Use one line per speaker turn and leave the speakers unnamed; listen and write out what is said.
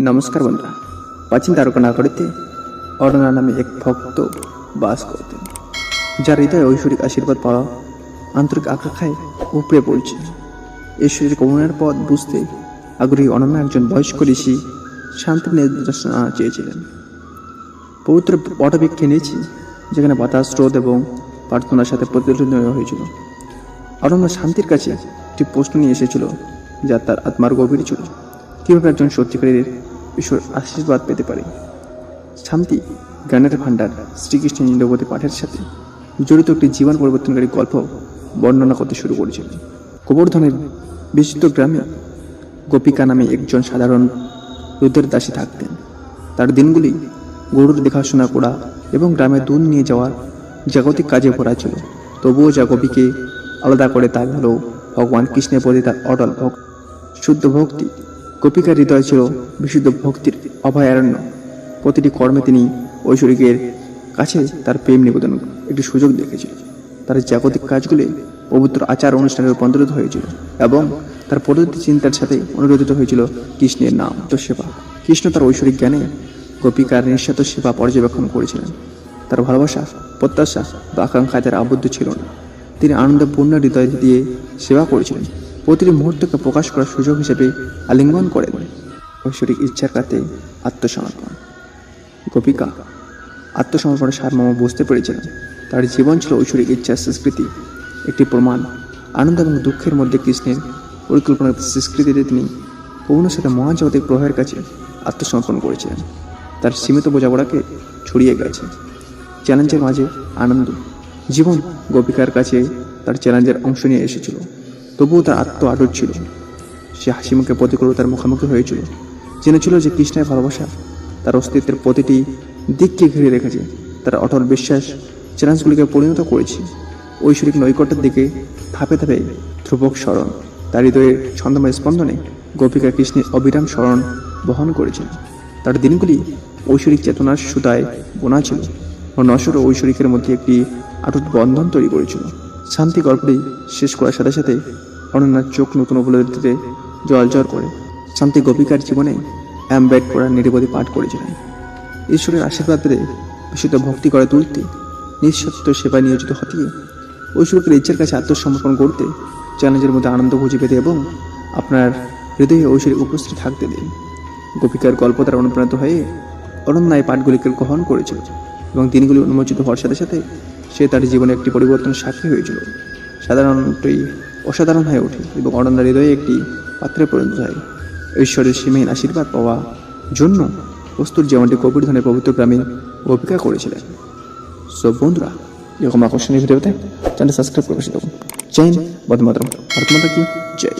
নমস্কার বন্ধুরা। প্রাচীন তারকা নগরীতে অরণ্যা নামে এক ভক্ত বাস করতেন, যার হৃদয়ে ঐশ্বরিক আশীর্বাদ পাওয়া আন্তরিক আকাঙ্ক্ষায় উপড়ে পড়ছে। ঈশ্বরের করুণার পথ বুঝতে আগ্রহী অনন্যা একজন বয়স্ক ঋষি শান্তির নির্দেশনা চেয়েছিলেন। পবিত্র বটবৃক্ষে নিয়েছি, যেখানে বাতাস, স্রোত এবং প্রার্থনার সাথে প্রতিফলিত হয়েছিল। অরণ্যা শান্তির কাছে একটি প্রশ্ন নিয়ে এসেছিল, যা তার আত্মার গভীর ছিল। কীভাবে একজন সত্যিকারের ঈশ্বর আশীর্বাদ পেতে পারে? শান্তি জ্ঞানের ভাণ্ডার শ্রীকৃষ্ণের নীলবতী পাঠের সাথে জড়িত একটি জীবন পরিবর্তনকারী গল্প বর্ণনা করতে শুরু করেছিল। গোবর্ধনের বিচিত্র গ্রামে গোপিকা নামে একজন সাধারণ দুধের দাসী থাকতেন। তার দিনগুলি গরুর দেখাশোনা করা এবং গ্রামে দুধ নিয়ে যাওয়ার জাগতিক কাজে ভরা ছিল। তবুও যা গোপীকে আলাদা করে তা হল ভগবান কৃষ্ণের প্রতি তার অটল শুদ্ধ ভক্তি। গোপিকার হৃদয় ছিল বিশুদ্ধ ভক্তির অভয়ারণ্য। প্রতিটি কর্মে তিনি ঐশ্বরিকের কাছে তার প্রেম নিবেদন একটি সুযোগ দেখেছিল। তার জাগতিক কাজগুলি পবিত্র আচার অনুষ্ঠানে রূপান্তরিত হয়েছিল এবং তার পরবর্তী চিন্তার সাথে অনুরোধিত হয়েছিল কৃষ্ণের নাম তো সেবা। কৃষ্ণ তার ঐশ্বরিক জ্ঞানে গোপিকার নিঃস্বার্থ সেবা পর্যবেক্ষণ করেছিলেন। তার ভালোবাসা, প্রত্যাশা বা আকাঙ্ক্ষায় তার আবদ্ধ ছিল না। তিনি আনন্দপূর্ণ হৃদয় দিয়ে সেবা করেছিলেন, প্রতিটি মুহূর্তকে প্রকাশ করার সুযোগ হিসেবে আলিঙ্গন করেন। ঐশ্বরিক ইচ্ছার কাছে আত্মসমর্পণ। গোপিকা আত্মসমর্পণের সারমর্ম বুঝতে পেরেছিলেন। তার জীবন ছিল ঐশ্বরিক ইচ্ছার সংস্কৃতি, একটি প্রমাণ। আনন্দ এবং দুঃখের মধ্যে কৃষ্ণের পরিকল্পনার সংস্কৃতিতে তিনি করুণার সাথে মহাজাগতিক প্রভাবের কাছে আত্মসমর্পণ করেছিলেন। তার সীমিত বোঝাপড়াকে ছড়িয়ে গেছে চ্যালেঞ্জের মাঝে আনন্দ। জীবন গোপিকার কাছে তার চ্যালেঞ্জের অংশ নিয়ে এসেছিল, তবুও তার আত্ম আটক ছিল। সে হাসি মুখে প্রতিকূলতার মুখোমুখি হয়েছিল, জেনেছিল যে কৃষ্ণের ভালোবাসা তার অস্তিত্বের প্রতিটি দিককে ঘিরে রেখেছে। তার অটল বিশ্বাস চ্যালেঞ্জগুলিকে পরিণত করেছে ঐশ্বরিক নৈকট্যের দিকে ধাপে ধাপে ধ্রুবক স্মরণ। তার হৃদয়ের ছন্দময় স্পন্দনে গোপিকা কৃষ্ণের অবিরাম স্মরণ বহন করেছিল। তার দিনগুলি ঐশ্বরিক চেতনার সুতায় বোনা ছিল ও নশ্বর ও ঐশ্বরিকের মধ্যে একটি অটুট বন্ধন তৈরি করেছিল। শান্তি গল্পটি শেষ করার সাথে সাথে অনন্যার চোখ নতুন উপলব্ধিতে জলজল করে। শান্তি গোপিকার জীবনে অ্যাম্বেড করার নিরবধি পাঠ করেছিলেন। ঈশ্বরের আশীর্বাদ পেতে বিশুদ্ধ ভক্তি করে তুলতে, নিঃস্বার্থ সেবায় নিয়োজিত হতে, ঐশ্বরিকের ইচ্ছার কাছে আত্মসমর্পণ করতে, চ্যালেঞ্জের মধ্যে আনন্দ খুঁজে পেতে এবং আপনার হৃদয়ে ঐশ্বরিক উপস্থিত থাকতে দিন। গোপিকার গল্প দ্বারা অনুপ্রাণিত হয়ে অনন্যা এই পাঠগুলিকে গ্রহণ করেছিল এবং দিনগুলি উন্মোচিত হওয়ার সাথে সাথে সে তার জীবনে একটি পরিবর্তনের সাক্ষী হয়েছিল। সাধারণতই অসাধারণ হয়ে ওঠে এবং অনন্যার হৃদয়ে একটি পাত্রে পরিণত হয়। ঈশ্বরের সীমাহীন আশীর্বাদ পাওয়া জন্য প্রস্তুত, যেমনটি গোবর্ধনের পবিত্র গ্রামে গোপিকা করেছিলেন। সব বন্ধুরা, এরকম আকর্ষণীয় ভিডিওতে চ্যানেল সাবস্ক্রাইব করে বসে থাকুন। জয় হিন্দ, বন্দে মাতরম। ভারত মাতা কি জয়।